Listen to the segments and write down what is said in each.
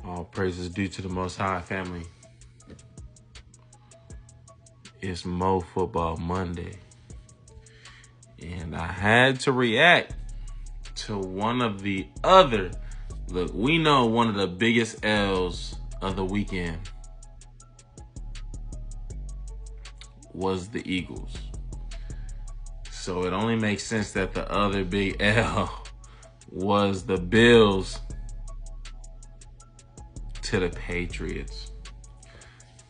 All praises due to the Most High, family. It's Mo Football Monday. And I had to react to one of the other. Look, we know one of the biggest L's of the weekend was the Eagles. So it only makes sense that the other big L was the Bills to the Patriots.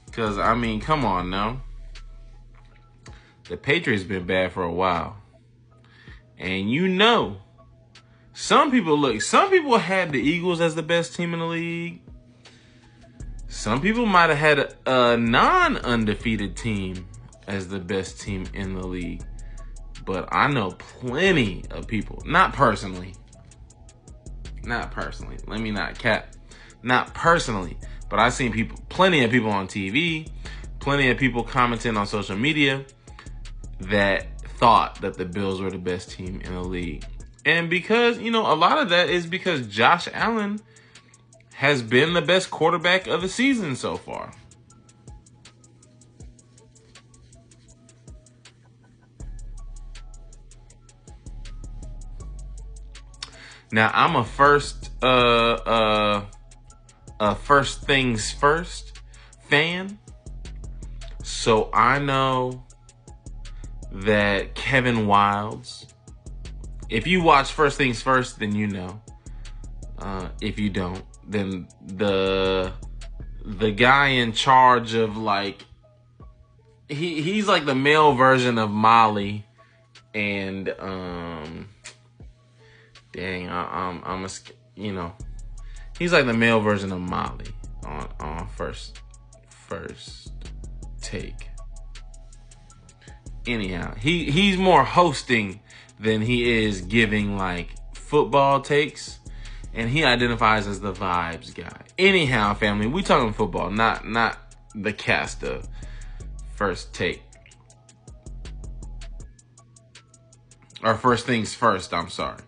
Because, I mean, come on now. The Patriots been bad for a while. And you know, some people had the Eagles as the best team in the league. Some people might have had a non-undefeated team as the best team in the league. But I know plenty of people, not personally, let me not cap, not personally, but I've seen plenty of people on TV, plenty of people commenting on social media that thought that the Bills were the best team in the league. And because, a lot of that is because Josh Allen has been the best quarterback of the season so far. Now, I'm a first things first fan. So I know that Kevin Wildes, if you watch First Things First, then you know. If you don't, then the guy in charge of, like, he's like the male version of Maye, and he's like the male version of Maye on first take. Anyhow, he's more hosting than he is giving, like, football takes, and he identifies as the vibes guy. Anyhow, family, we talking football, not the cast of First Take. Or First Things First, I'm sorry.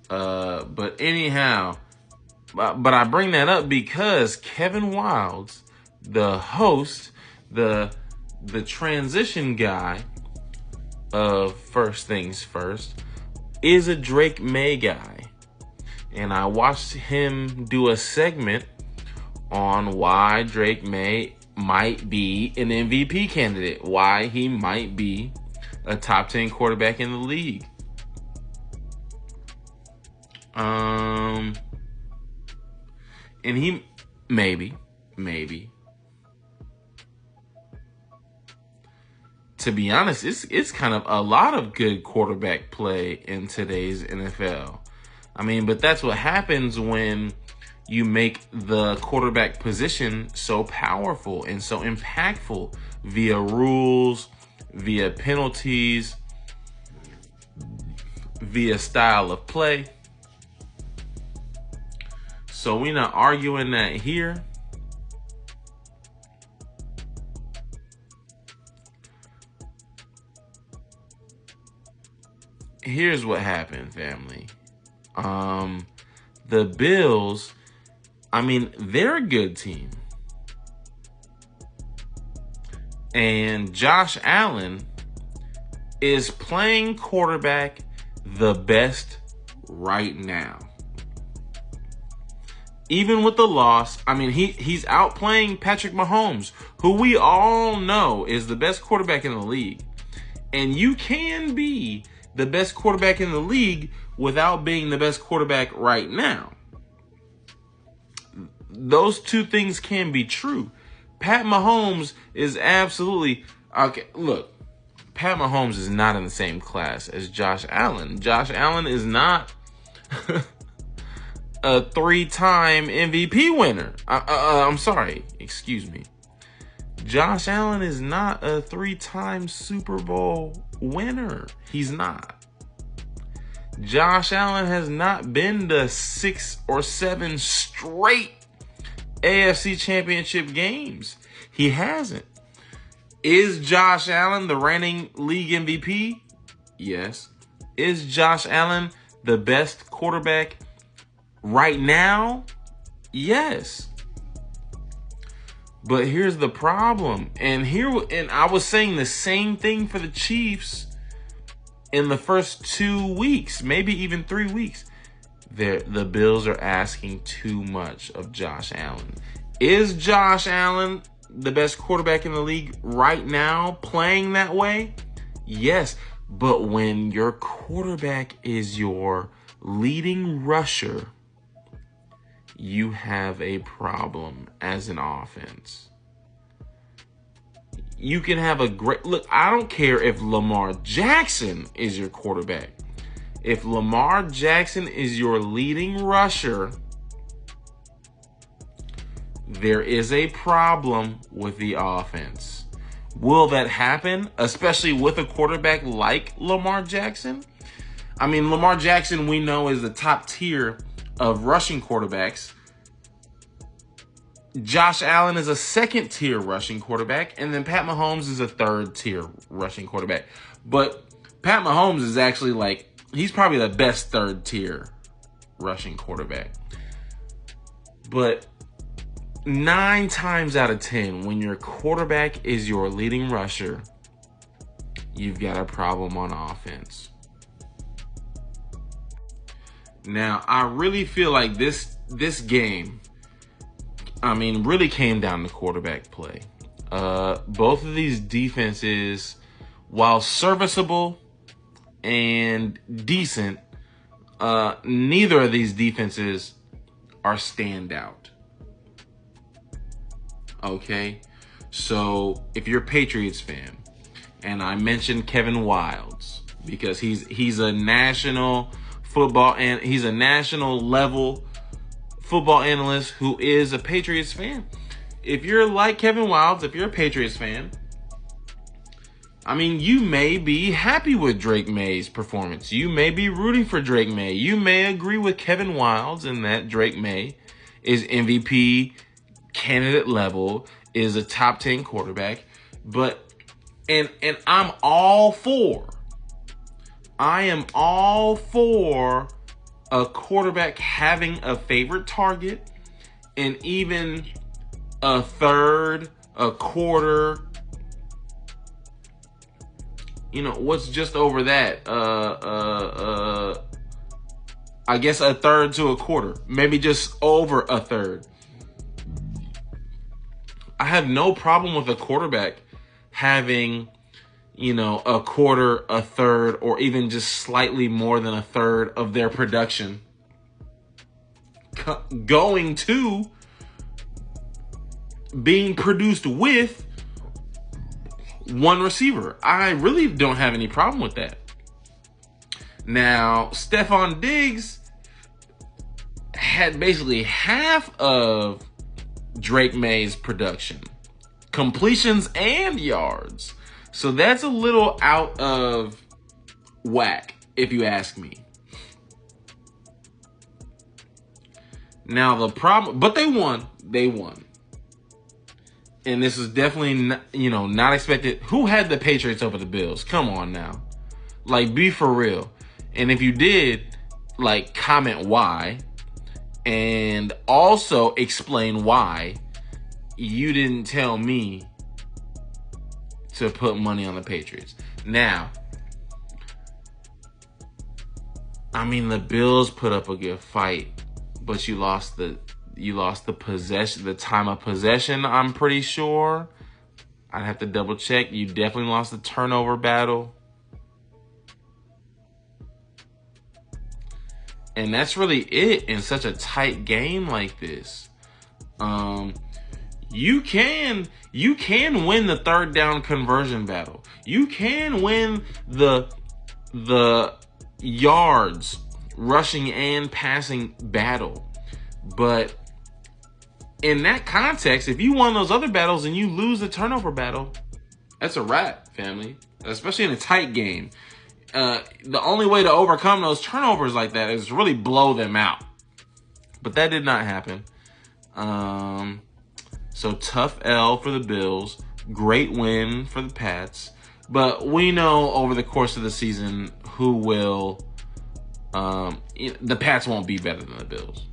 But anyhow, but I bring that up because Kevin Wildes, the host, the transition guy of First Things First, is a Drake Maye guy. And I watched him do a segment on why Drake Maye might be an MVP candidate, why he might be a top 10 quarterback in the league. And he maybe. To be honest, it's kind of a lot of good quarterback play in today's NFL. I mean, but that's what happens when you make the quarterback position so powerful and so impactful via rules, via penalties, via style of play. So we're not arguing that here. Here's what happened, family. The Bills, I mean, they're a good team. And Josh Allen is playing quarterback the best right now. Even with the loss, I mean, he's outplaying Patrick Mahomes, who we all know is the best quarterback in the league. And you can be the best quarterback in the league without being the best quarterback right now. Those two things can be true. Pat Mahomes is absolutely... Okay, look, Pat Mahomes is not in the same class as Josh Allen. Josh Allen is not a 3-time MVP winner. I'm sorry, excuse me. Josh Allen is not a 3-time Super Bowl winner. He's not. Josh Allen has not been to 6 or 7 straight AFC Championship games. He hasn't. Is Josh Allen the reigning league MVP? Yes. Is Josh Allen the best quarterback right now Yes. But here's the problem. And I was saying the same thing for the Chiefs in the first 2 weeks, maybe even 3 weeks. The Bills are asking too much of Josh Allen. Is Josh Allen the best quarterback in the league right now playing that way? Yes. But when your quarterback is your leading rusher, you have a problem as an offense. You can have a great look. I don't care if Lamar Jackson is your quarterback. If Lamar Jackson is your leading rusher, there is a problem with the offense. Will that happen, especially with a quarterback like Lamar Jackson? I mean, Lamar Jackson, we know, is the top tier of rushing quarterbacks. Josh Allen is a second tier rushing quarterback, and then Pat Mahomes is a third tier rushing quarterback. But Pat Mahomes is actually he's probably the best third tier rushing quarterback. But 9 times out of 10, when your quarterback is your leading rusher, you've got a problem on offense. Now, I really feel like this game, really came down to quarterback play. Both of these defenses, while serviceable and decent, neither of these defenses are standout. Okay? So, if you're a Patriots fan, and I mentioned Kevin Wildes because he's a national football and he's a national level football analyst who is a Patriots fan. If you're like Kevin Wildes, if you're a Patriots fan, you may be happy with Drake Maye's performance. You may be rooting for Drake Maye. You may agree with Kevin Wildes in that Drake Maye is MVP candidate level, is a top 10 quarterback. But and I am all for a quarterback having a favorite target and even a third, a quarter, what's just over that? I guess a third to a quarter, maybe just over a third. I have no problem with a quarterback having, a quarter, a third, or even just slightly more than a third of their production going to being produced with one receiver. I really don't have any problem with that. Now, Stefon Diggs had basically half of Drake Maye's production, completions and yards. So that's a little out of whack, if you ask me. Now the problem, but they won. And this is definitely not expected. Who had the Patriots over the Bills? Come on now. Be for real. And if you did, comment why. And also explain why you didn't tell me to put money on the Patriots. Now, the Bills put up a good fight, but you lost the possession, the time of possession, I'm pretty sure. I'd have to double check. You definitely lost the turnover battle. And that's really it in such a tight game like this. You can win the third down conversion battle. You can win the yards rushing and passing battle. But in that context, if you won those other battles and you lose the turnover battle, that's a wrap, family. Especially in a tight game. The only way to overcome those turnovers like that is really blow them out. But that did not happen. So tough L for the Bills. Great win for the Pats. But we know over the course of the season who will... the Pats won't be better than the Bills.